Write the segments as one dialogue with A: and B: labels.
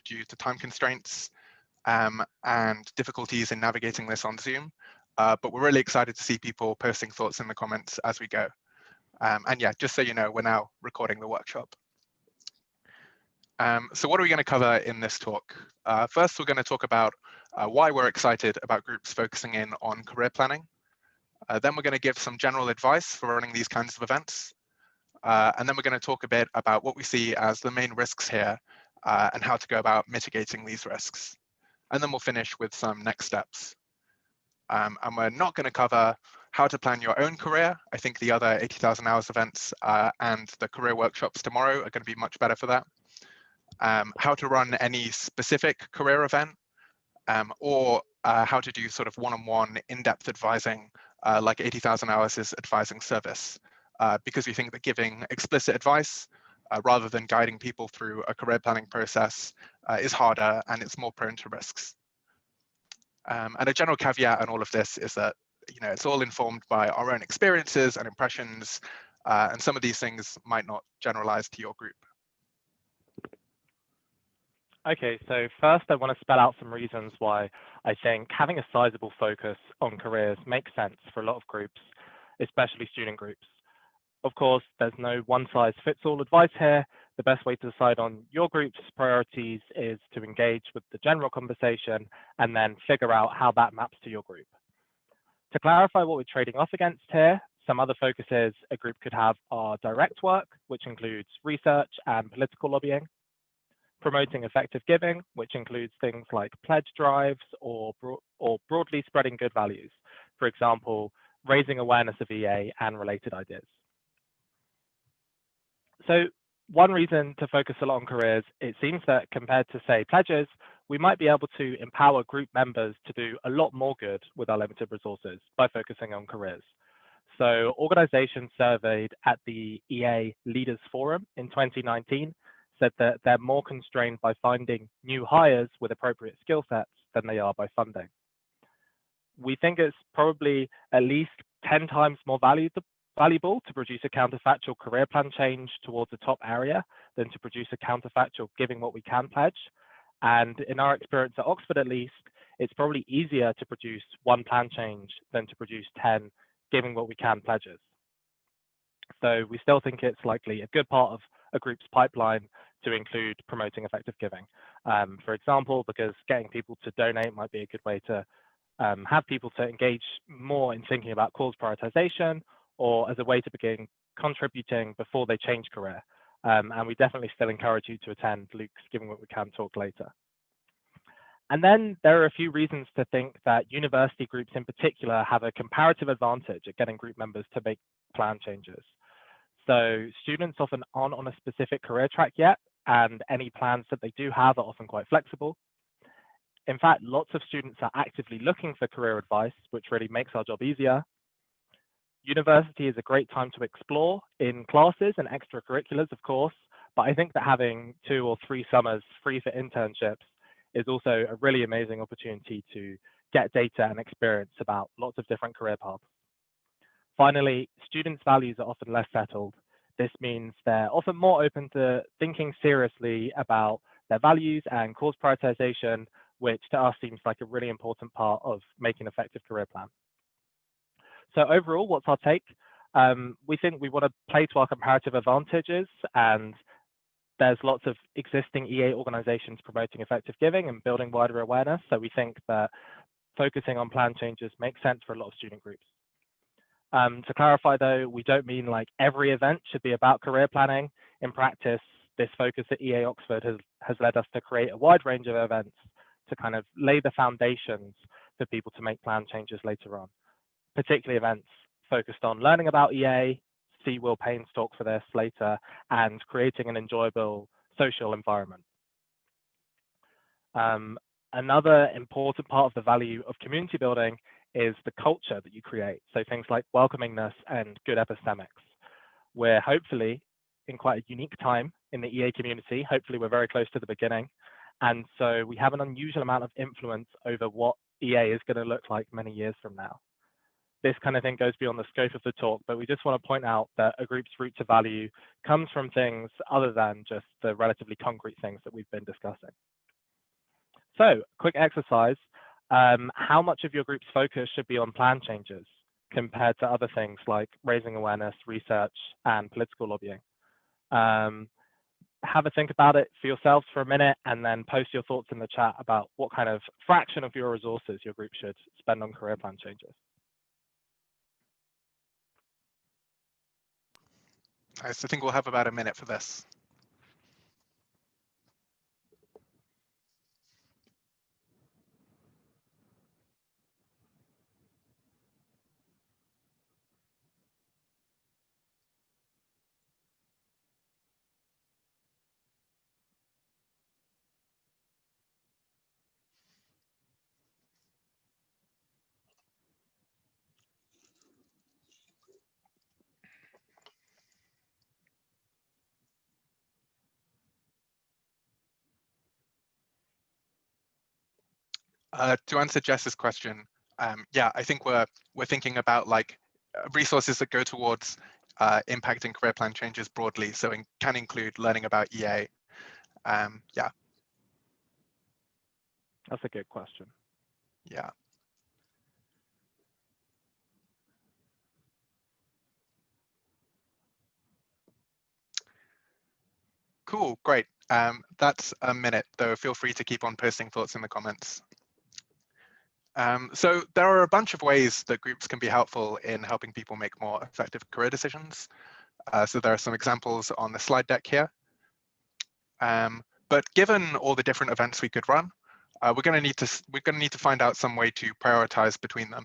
A: due to time constraints and difficulties in navigating this on Zoom. But we're really excited to see people posting thoughts in the comments as we go. And yeah, just so you know, we're now recording the workshop. So what are we going to cover in this talk? First, we're going to talk about why we're excited about groups focusing in on career planning. Then we're going to give some general advice for running these kinds of events. And then we're going to talk a bit about what we see as the main risks here and how to go about mitigating these risks. And then we'll finish with some next steps. And we're not going to cover how to plan your own career. I think the other 80,000 hours events and the career workshops tomorrow are going to be much better for that. How to run any specific career event, or how to do sort of one-on-one in-depth advising like 80,000 hours is advising service, because we think that giving explicit advice rather than guiding people through a career planning process is harder and it's more prone to risks. And a general caveat on all of this is that it's all informed by our own experiences and impressions, and some of these things might not generalize to your group.
B: Okay, so first I want to spell out some reasons why I think having a sizable focus on careers makes sense for a lot of groups, especially student groups. Of course, there's no one-size-fits-all advice here. The best way to decide on your group's priorities is to engage with the general conversation and then figure out how that maps to your group. To clarify what we're trading off against here, some other focuses a group could have are direct work, which includes research and political lobbying, promoting effective giving, which includes things like pledge drives or broadly spreading good values, for example, raising awareness of EA and related ideas. So one reason to focus a lot on careers, it seems that compared to, say, pledges, we might be able to empower group members to do a lot more good with our limited resources by focusing on careers. So organizations surveyed at the EA Leaders Forum in 2019 said that they're more constrained by finding new hires with appropriate skill sets than they are by funding. We think it's probably at least 10 times more valuable to produce a counterfactual career plan change towards a top area than to produce a counterfactual giving what we can pledge. And in our experience at Oxford, at least, it's probably easier to produce one plan change than to produce 10 giving what we can pledges. So we still think it's likely a good part of a group's pipeline to include promoting effective giving. For example, because getting people to donate might be a good way to have people to engage more in thinking about cause prioritization, or as a way to begin contributing before they change career. And we definitely still encourage you to attend Luke's Giving What We Can talk later. And then there are a few reasons to think that university groups in particular have a comparative advantage at getting group members to make plan changes. So students often aren't on a specific career track yet, and any plans that they do have are often quite flexible. In fact, lots of students are actively looking for career advice, which really makes our job easier. University is a great time to explore in classes and extracurriculars, of course, but I think that having 2 or 3 summers free for internships is also a really amazing opportunity to get data and experience about lots of different career paths. Finally, students' values are often less settled. This means they're often more open to thinking seriously about their values and cause prioritization, which to us seems like a really important part of making an effective career plan. So overall, what's our take? We think we want to play to our comparative advantages, and there's lots of existing EA organizations promoting effective giving and building wider awareness. So we think that focusing on plan changes makes sense for a lot of student groups. To clarify though, we don't mean like every event should be about career planning. In practice, this focus at EA Oxford has led us to create a wide range of events to kind of lay the foundations for people to make plan changes later on. Particularly events focused on learning about EA, see Will Payne's talk for this later, and creating an enjoyable social environment. Another important part of the value of community building is the culture that you create. So things like welcomingness and good epistemics. We're hopefully in quite a unique time in the EA community. Hopefully we're very close to the beginning. And so we have an unusual amount of influence over what EA is going to look like many years from now. this kind of thing goes beyond the scope of the talk, but we just want to point out that a group's route to value comes from things other than just the relatively concrete things that we've been discussing. So, quick exercise. How much of your group's focus should be on plan changes compared to other things like raising awareness, research, and political lobbying? Have a think about it for yourselves for a minute, and then post your thoughts in the chat about what kind of fraction of your resources your group should spend on career plan changes.
A: Nice. I think we'll have about a minute for this. To answer Jess's question, yeah, I think we're thinking about like resources that go towards impacting career plan changes broadly. So it can include learning about EA. Yeah.
B: That's a good question.
A: Yeah. Cool, great. That's a minute, though. Feel free to keep on posting thoughts in the comments. So there are a bunch of ways that groups can be helpful in helping people make more effective career decisions. So there are some examples on the slide deck here. But given all the different events we could run, we're going to need to find out some way to prioritize between them.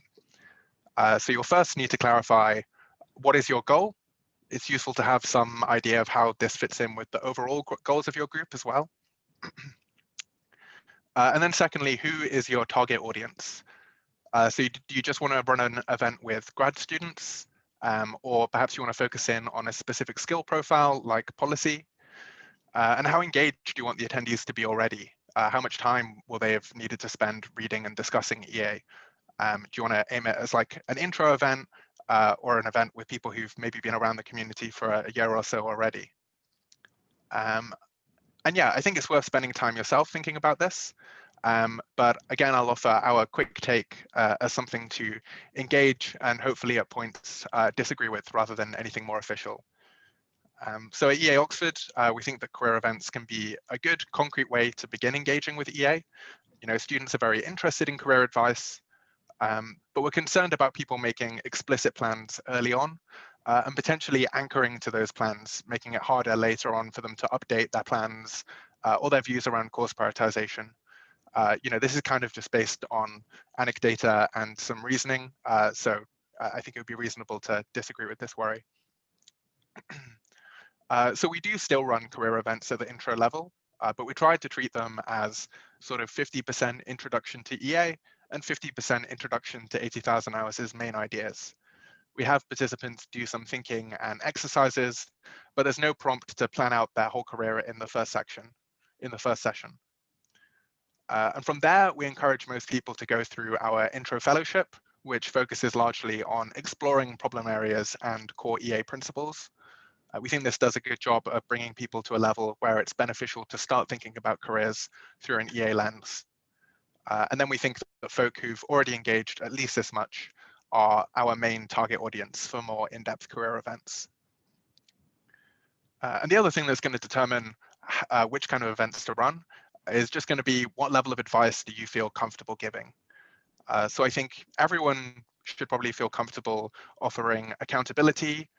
A: So you'll first need to clarify what is your goal. It's useful to have some idea of how this fits in with the overall goals of your group as well. And then secondly, who is your target audience? So do you just want to run an event with grad students? Or perhaps you want to focus in on a specific skill profile like policy? And how engaged do you want the attendees to be already? How much time will they have needed to spend reading and discussing EA? Do you want to aim it as like an intro event or an event with people who've maybe been around the community for a year or so already? And yeah, I think it's worth spending time yourself thinking about this. But again, I'll offer our quick take as something to engage and hopefully at points disagree with rather than anything more official. So at EA Oxford, we think that career events can be a good concrete way to begin engaging with EA. You know, students are very interested in career advice, but we're concerned about people making explicit plans early on and potentially anchoring to those plans, making it harder later on for them to update their plans or their views around course prioritization. You know, this is kind of just based on anecdata and some reasoning. So I think it would be reasonable to disagree with this worry. So we do still run career events at the intro level, but we tried to treat them as sort of 50% introduction to EA and 50% introduction to 80,000 hours' main ideas. We have participants do some thinking and exercises, but there's no prompt to plan out their whole career in the first session. And from there, we encourage most people to go through our intro fellowship, which focuses largely on exploring problem areas and core EA principles. We think this does a good job of bringing people to a level where it's beneficial to start thinking about careers through an EA lens. And then we think that folk who've already engaged at least this much are our main target audience for more in-depth career events. And the other thing that's going to determine which kind of events to run is just going to be what level of advice do you feel comfortable giving. So I think everyone should probably feel comfortable offering accountability,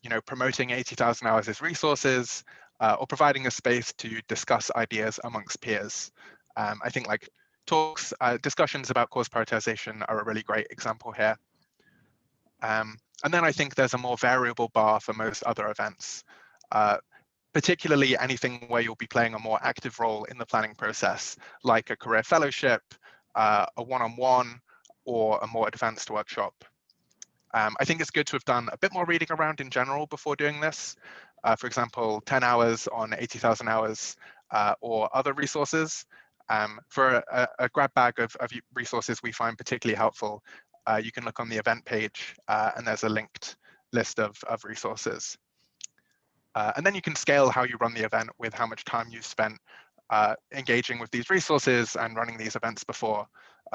A: you know, promoting 80,000 hours as resources, or providing a space to discuss ideas amongst peers. I think like talks, discussions about course prioritization are a really great example here. And then I think there's a more variable bar for most other events, particularly anything where you'll be playing a more active role in the planning process, like a career fellowship, a one-on-one, or a more advanced workshop. I think it's good to have done a bit more reading around in general before doing this. For example, 10 hours on 80,000 hours or other resources. For a grab bag of resources we find particularly helpful, you can look on the event page and there's a linked list of resources. And then you can scale how you run the event with how much time you spent engaging with these resources and running these events before.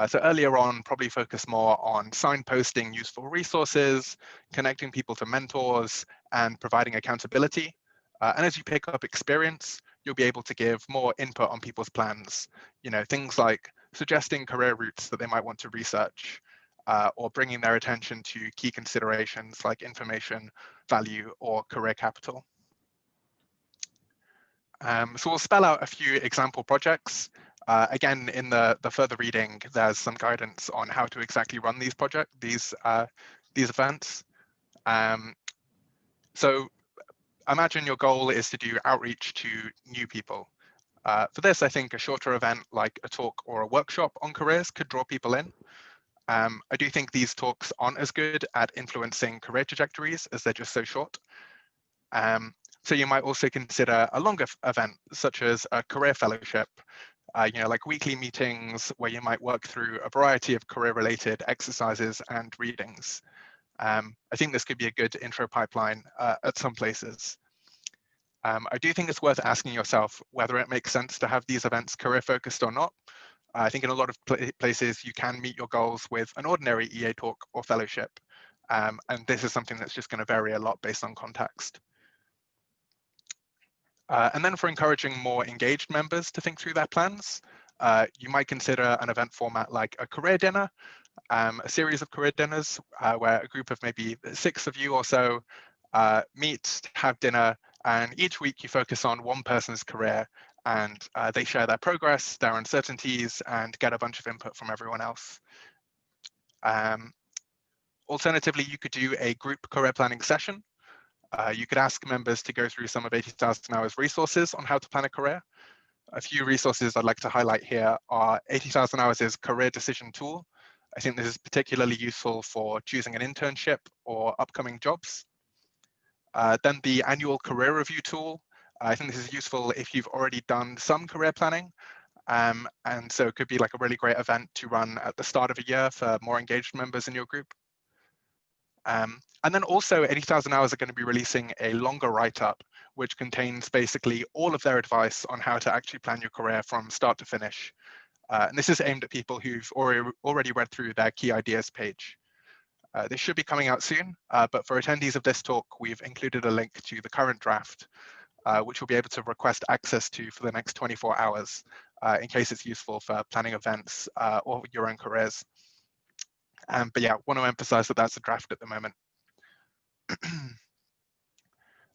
A: So earlier on, probably focus more on signposting useful resources, connecting people to mentors, and providing accountability. And as you pick up experience, you'll be able to give more input on people's plans. You know, things like suggesting career routes that they might want to research, or bringing their attention to key considerations like information, value, or career capital. So we'll spell out a few example projects. Again, in the further reading, there's some guidance on how to exactly run these events. So imagine your goal is to do outreach to new people. For this, I think a shorter event like a talk or a workshop on careers could draw people in. I do think these talks aren't as good at influencing career trajectories as they're just so short. So you might also consider a longer event, such as a career fellowship, you know, like weekly meetings where you might work through a variety of career-related exercises and readings. I think this could be a good intro pipeline at some places. I do think it's worth asking yourself whether it makes sense to have these events career-focused or not. I think in a lot of places you can meet your goals with an ordinary EA talk or fellowship, and this is something that's just going to vary a lot based on context. And then for encouraging more engaged members to think through their plans, you might consider an event format like a career dinner, a series of career dinners where a group of maybe 6 of you or so meet, have dinner, and each week you focus on one person's career and they share their progress, their uncertainties, and get a bunch of input from everyone else. Alternatively, you could do a group career planning session. You could ask members to go through some of 80,000 Hours resources on how to plan a career. A few resources I'd like to highlight here are 80,000 Hours' career decision tool. I think this is particularly useful for choosing an internship or upcoming jobs. Then the annual career review tool. I think this is useful if you've already done some career planning. And so it could be like a really great event to run at the start of a year for more engaged members in your group. And then also 80,000 Hours are going to be releasing a longer write-up, which contains basically all of their advice on how to actually plan your career from start to finish. And this is aimed at people who've already read through their key ideas page. This should be coming out soon, but for attendees of this talk, we've included a link to the current draft, which you'll be able to request access to for the next 24 hours, in case it's useful for planning events or your own careers. But yeah, want to emphasize that that's a draft at the moment.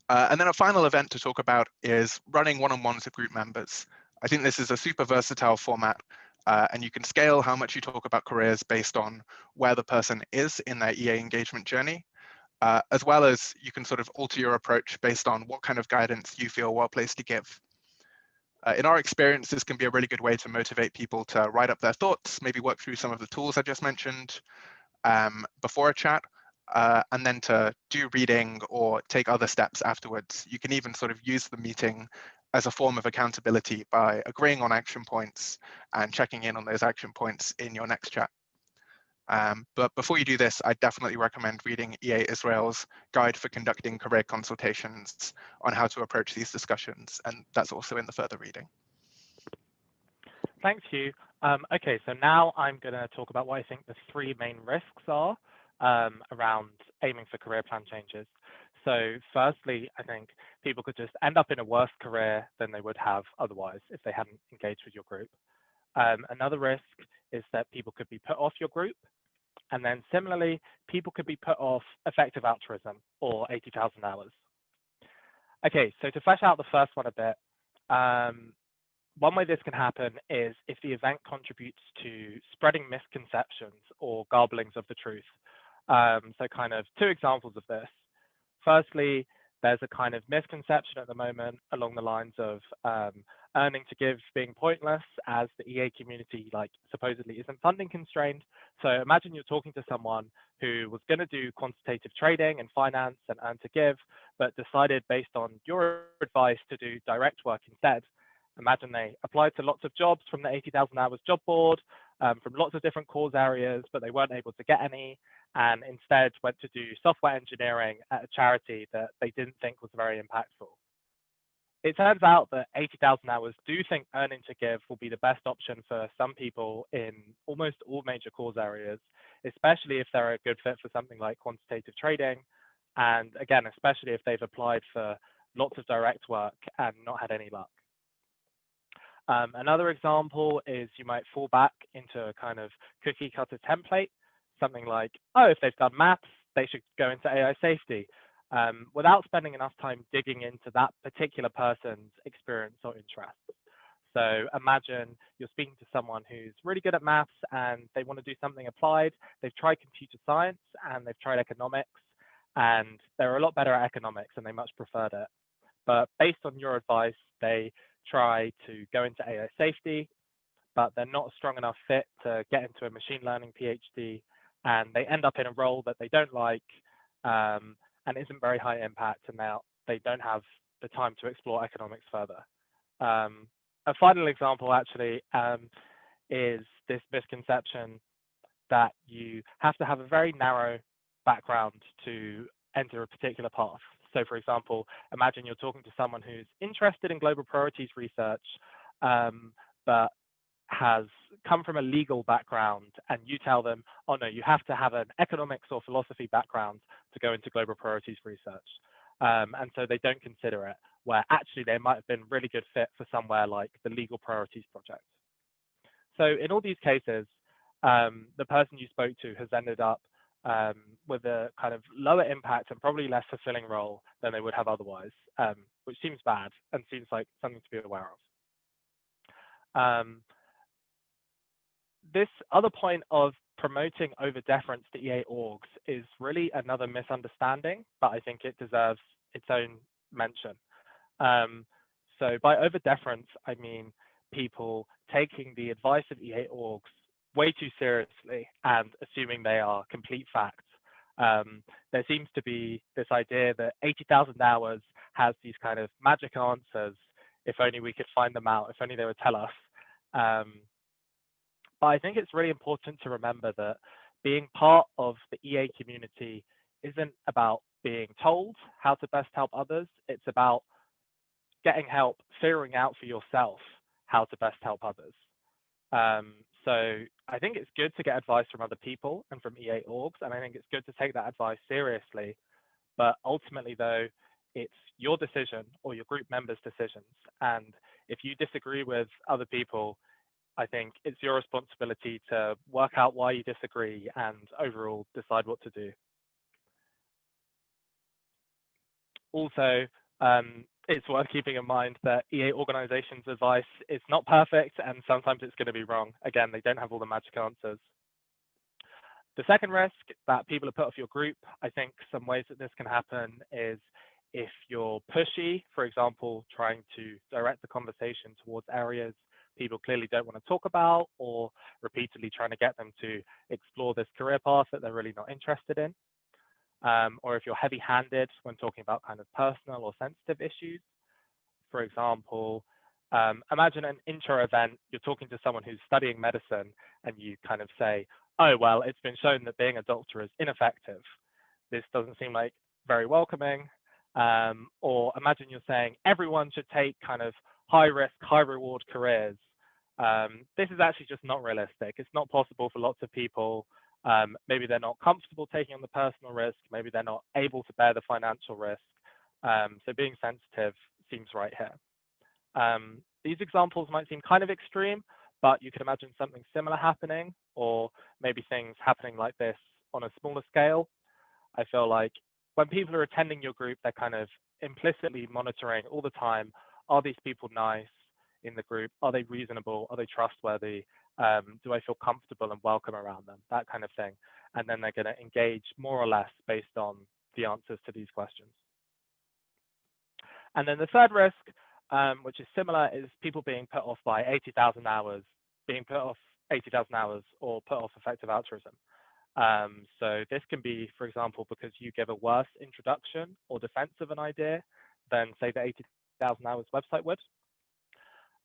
A: And then a final event to talk about is running one-on-ones with group members. I think this is a super versatile format, and you can scale how much you talk about careers based on where the person is in their EA engagement journey, as well as you can sort of alter your approach based on what kind of guidance you feel well placed to give. In our experience, this can be a really good way to motivate people to write up their thoughts, maybe work through some of the tools I just mentioned before a chat, and then to do reading or take other steps afterwards. You can even sort of use the meeting as a form of accountability by agreeing on action points and checking in on those action points in your next chat. But before you do this, I definitely recommend reading EA Israel's Guide for Conducting Career Consultations on how to approach these discussions, and that's also in the further reading.
B: Thanks, Huw. Okay, so now I'm going to talk about what I think the 3 main risks are around aiming for career plan changes. So firstly, I think people could just end up in a worse career than they would have otherwise if they hadn't engaged with your group. Another risk is that people could be put off your group. And then similarly, people could be put off effective altruism or 80,000 Hours. Okay, so to flesh out the first one a bit, one way this can happen is if the event contributes to spreading misconceptions or garblings of the truth. So kind of 2 examples of this. Firstly, there's a kind of misconception at the moment along the lines of earning to give being pointless, as the EA community supposedly isn't funding constrained. So imagine you're talking to someone who was going to do quantitative trading and finance and earn to give, but decided based on your advice to do direct work instead. Imagine they applied to lots of jobs from the 80,000 Hours job board, from lots of different course areas, but they weren't able to get any, and instead went to do software engineering at a charity that they didn't think was very impactful. It turns out that 80,000 hours do think earning to give will be the best option for some people in almost all major course areas, especially if they're a good fit for something like quantitative trading. And again, especially if they've applied for lots of direct work and not had any luck. Another example is you might fall back into a kind of cookie cutter template, something like, oh, if they've done maths, they should go into AI safety, without spending enough time digging into that particular person's experience or interest. So imagine you're speaking to someone who's really good at maths and they want to do something applied. They've tried computer science and they've tried economics, and they're a lot better at economics and they much preferred it. But based on your advice, they try to go into AI safety, but they're not a strong enough fit to get into a machine learning PhD, and they end up in a role that they don't like and isn't very high impact, and now they don't have the time to explore economics further. A final example actually is this misconception that you have to have a very narrow background to enter a particular path. So for example, imagine you're talking to someone who's interested in global priorities research, but has come from a legal background, and you tell them, oh no, you have to have an economics or philosophy background to go into global priorities research. And so they don't consider it, where actually they might have been a really good fit for somewhere like the Legal Priorities Project. So in all these cases, the person you spoke to has ended up with a kind of lower impact and probably less fulfilling role than they would have otherwise, which seems bad and seems like something to be aware of. This other point of promoting over deference to EA orgs is really another misunderstanding, but I think it deserves its own mention. So by over deference, I mean people taking the advice of EA orgs way too seriously and assuming they are complete facts. There seems to be this idea that 80,000 hours has these kind of magic answers. If only we could find them out, if only they would tell us. But I think it's really important to remember that being part of the EA community isn't about being told how to best help others. It's about getting help, figuring out for yourself how to best help others. So I think it's good to get advice from other people and from EA orgs, and I think it's good to take that advice seriously. But ultimately, though, it's your decision or your group members' decisions. And if you disagree with other people, I think it's your responsibility to work out why you disagree and overall decide what to do. Also, it's worth keeping in mind that EA organizations' advice is not perfect, and sometimes it's going to be wrong. Again, they don't have all the magic answers. The second risk that people are put off your group, I think some ways that this can happen is if you're pushy, for example, trying to direct the conversation towards areas people clearly don't want to talk about, or repeatedly trying to get them to explore this career path that they're really not interested in. Or if you're heavy-handed when talking about kind of personal or sensitive issues. For example, imagine an intro event, you're talking to someone who's studying medicine, and you kind of say, oh, well, it's been shown that being a doctor is ineffective. This doesn't seem like very welcoming. Or imagine you're saying everyone should take kind of high-risk, high-reward careers. This is actually just not realistic. It's not possible for lots of people. Maybe they're not comfortable taking on the personal risk. Maybe they're not able to bear the financial risk. So being sensitive seems right here. These examples might seem kind of extreme, but you can imagine something similar happening, or maybe things happening like this on a smaller scale. I feel like when people are attending your group, they're kind of implicitly monitoring all the time, are these people nice in the group? Are they reasonable? Are they trustworthy? Do I feel comfortable and welcome around them? That kind of thing. And then they're going to engage more or less based on the answers to these questions. And then the third risk, which is similar, is people being put off by 80,000 hours, being put off 80,000 hours or put off effective altruism. So this can be, for example, because you give a worse introduction or defense of an idea than, say, the 80,000 hours website would.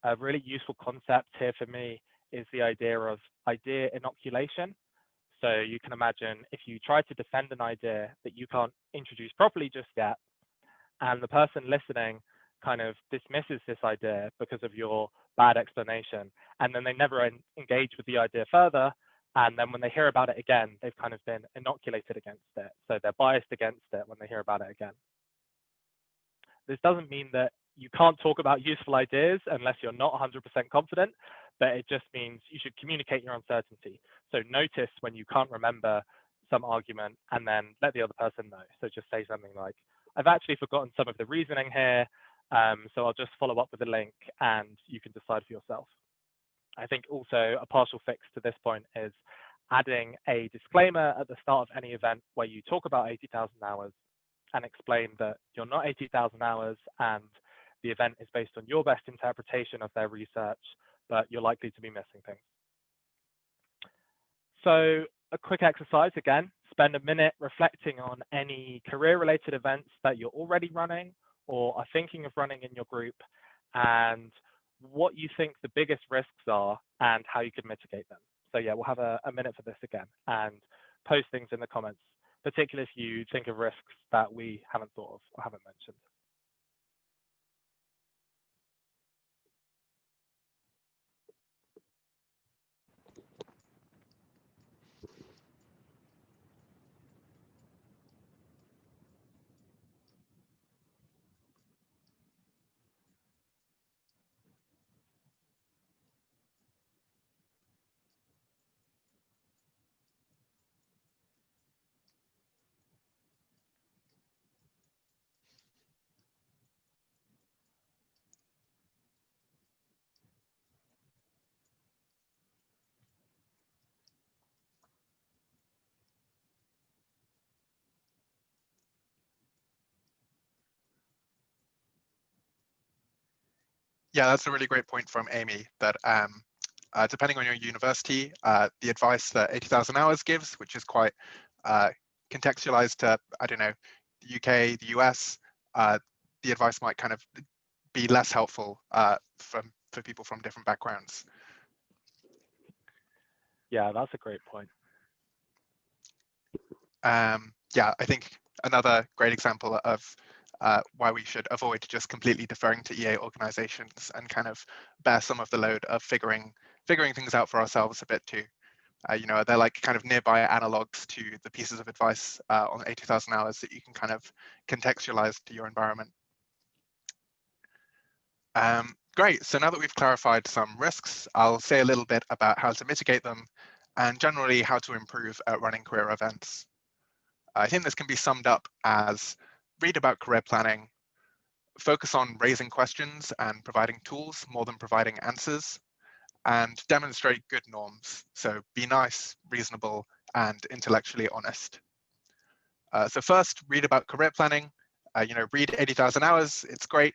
B: A really useful concept here for me is the idea of idea inoculation. So you can imagine if you try to defend an idea that you can't introduce properly just yet, and the person listening kind of dismisses this idea because of your bad explanation, and then they never engage with the idea further, and then when they hear about it again, they've kind of been inoculated against it. So they're biased against it when they hear about it again. This doesn't mean that you can't talk about useful ideas unless you're not 100% confident, but it just means you should communicate your uncertainty. So notice when you can't remember some argument and then let the other person know. So just say something like, I've actually forgotten some of the reasoning here, so I'll just follow up with a link and you can decide for yourself. I think also a partial fix to this point is adding a disclaimer at the start of any event where you talk about 80,000 hours and explain that you're not 80,000 hours and the event is based on your best interpretation of their research, but you're likely to be missing things. So a quick exercise again, spend a minute reflecting on any career-related events that you're already running or are thinking of running in your group, and what you think the biggest risks are and how you could mitigate them. So yeah, we'll have a minute for this again and post things in the comments, particularly if you think of risks that we haven't thought of or haven't mentioned.
A: Yeah, that's a really great point from Amy, that depending on your university, the advice that 80,000 hours gives, which is quite contextualized to, I don't know, the UK, the US, the advice might kind of be less helpful for people from different backgrounds.
B: Yeah, that's a great point.
A: Yeah, I think another great example of why we should avoid just completely deferring to EA organizations and kind of bear some of the load of figuring things out for ourselves a bit too. You know, they're like kind of nearby analogs to the pieces of advice on 80,000 hours that you can kind of contextualize to your environment. Great, so now that we've clarified some risks, I'll say a little bit about how to mitigate them and generally how to improve at running career events. I think this can be summed up as read about career planning, focus on raising questions and providing tools more than providing answers, and demonstrate good norms. So be nice, reasonable, and intellectually honest. So first, read about career planning. You know, read 80,000 hours, it's great.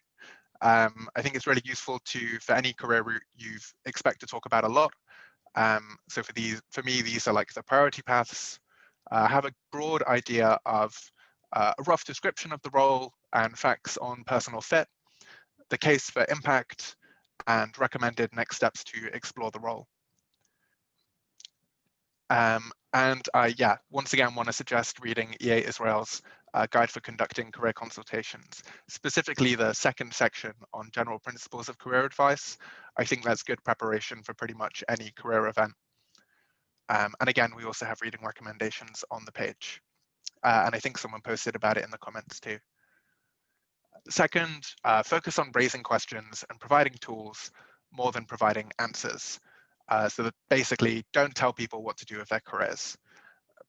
A: I think it's really useful for any career route you expect to talk about a lot. So for me, these are like the priority paths. Have a broad idea of a rough description of the role and facts on personal fit, the case for impact, and recommended next steps to explore the role. And I, once again, want to suggest reading EA Israel's Guide for Conducting Career Consultations, specifically the second section on general principles of career advice. I think that's good preparation for pretty much any career event. And again, we also have reading recommendations on the page. And I think someone posted about it in the comments too. Second, focus on raising questions and providing tools more than providing answers. So that basically don't tell people what to do with their careers.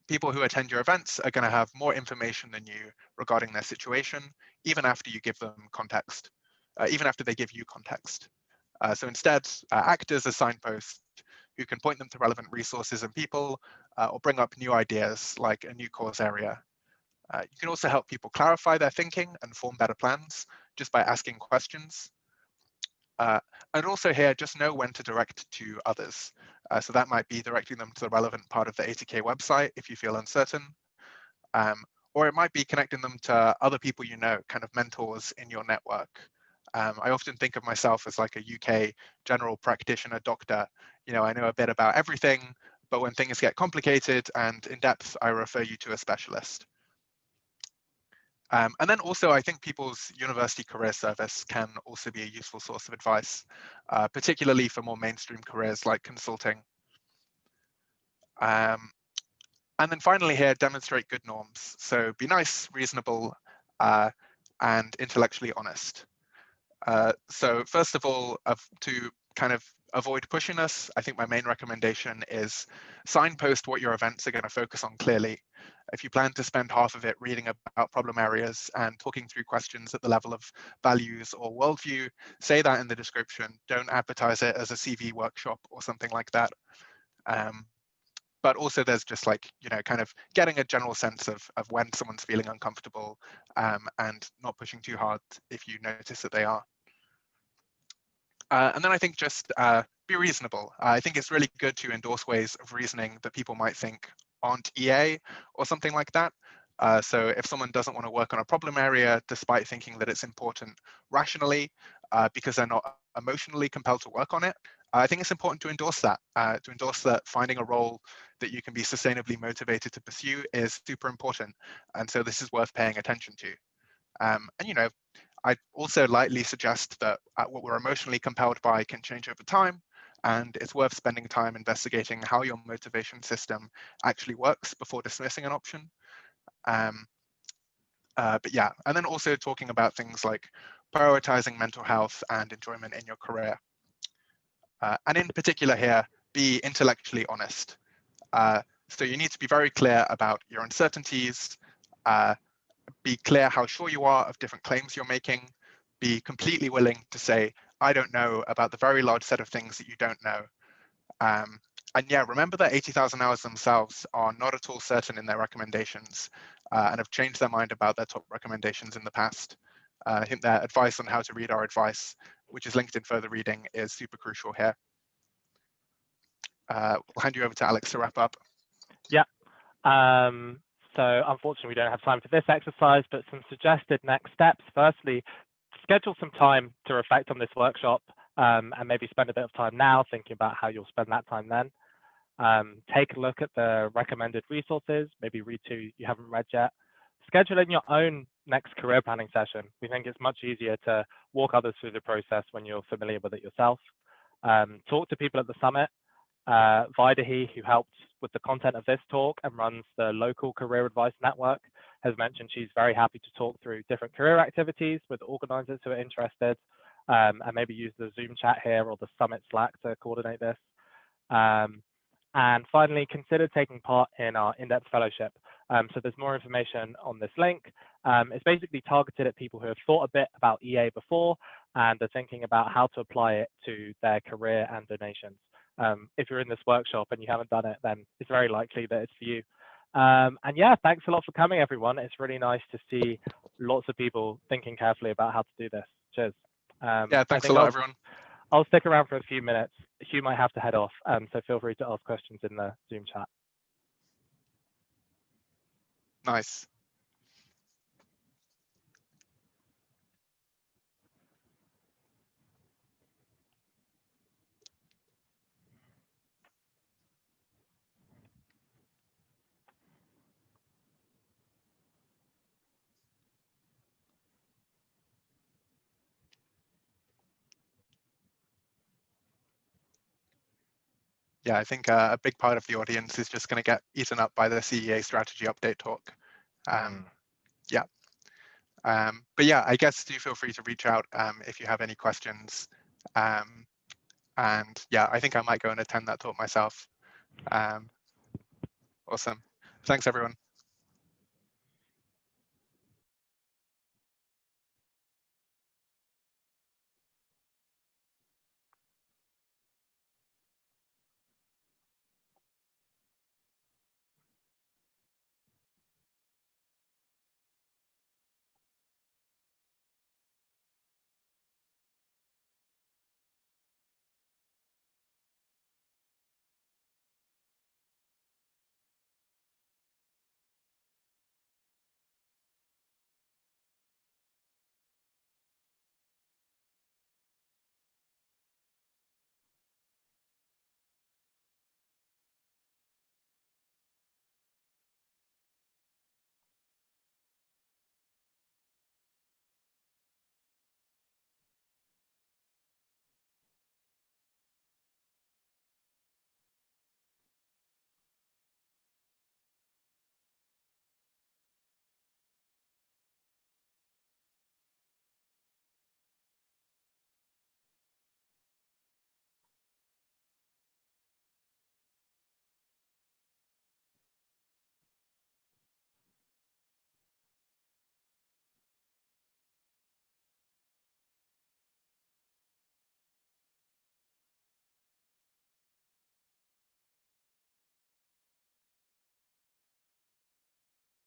A: People who attend your events are going to have more information than you regarding their situation, even after you give them context, even after they give you context. So instead, act as a signpost who can point them to relevant resources and people, or bring up new ideas like a new course area. You can also help people clarify their thinking and form better plans just by asking questions. And also here, just know when to direct to others. So that might be directing them to the relevant part of the 80K website if you feel uncertain. Or it might be connecting them to other people you know, kind of mentors in your network. I often think of myself as like a UK general practitioner doctor. I know a bit about everything, but when things get complicated and in depth, I refer you to a specialist. And then also, I think people's university career service can also be a useful source of advice, particularly for more mainstream careers like consulting. And then finally here, demonstrate good norms. So be nice, reasonable, and intellectually honest. So first of all, to kind of avoid pushiness, I think my main recommendation is signpost what your events are going to focus on clearly. If you plan to spend half of it reading about problem areas and talking through questions at the level of values or worldview, say that in the description. Don't advertise it as a CV workshop or something like that. But also there's just like, kind of getting a general sense of when someone's feeling uncomfortable and not pushing too hard if you notice that they are. And then I think just be reasonable. I think it's really good to endorse ways of reasoning that people might think aren't EA or something like that. So if someone doesn't want to work on a problem area, despite thinking that it's important rationally, because they're not emotionally compelled to work on it, I think it's important to endorse that finding a role that you can be sustainably motivated to pursue is super important. And so this is worth paying attention to. And I'd also lightly suggest that what we're emotionally compelled by can change over time, and it's worth spending time investigating how your motivation system actually works before dismissing an option. But yeah, and then also talking about things like prioritizing mental health and enjoyment in your career. And in particular here, be intellectually honest. So you need to be very clear about your uncertainties, be clear how sure you are of different claims you're making, be completely willing to say, I don't know about the very large set of things that you don't know. And yeah, remember that 80,000 hours themselves are not at all certain in their recommendations and have changed their mind about their top recommendations in the past. I think their advice on how to read our advice, which is linked in further reading, is super crucial here. We'll hand you over to Alex to wrap up.
B: Yeah. So unfortunately, we don't have time for this exercise, but some suggested next steps. Firstly, schedule some time to reflect on this workshop and maybe spend a bit of time now thinking about how you'll spend that time then. Take a look at the recommended resources, maybe read two you haven't read yet. Schedule in your own next career planning session. We think it's much easier to walk others through the process when you're familiar with it yourself. Talk to people at the summit. Vaidehi, who helped with the content of this talk and runs the local career advice network, has mentioned she's very happy to talk through different career activities with organizers who are interested, and maybe use the Zoom chat here or the Summit Slack to coordinate this. And finally, consider taking part in our in-depth fellowship. So there's more information on this link. It's basically targeted at people who have thought a bit about EA before and are thinking about how to apply it to their career and donations. If you're in this workshop and you haven't done it, then it's very likely that it's for you. And yeah, thanks a lot for coming, everyone. It's really nice to see lots of people thinking carefully about how to do this. Cheers.
A: Yeah, thanks a lot, everyone.
B: I'll stick around for a few minutes. Huw might have to head off, so feel free to ask questions in the Zoom chat.
A: Nice. Yeah, I think a big part of the audience is just going to get eaten up by the CEA strategy update talk. Yeah. But yeah, I guess do feel free to reach out if you have any questions. And yeah, I think I might go and attend that talk myself. Awesome. Thanks, everyone.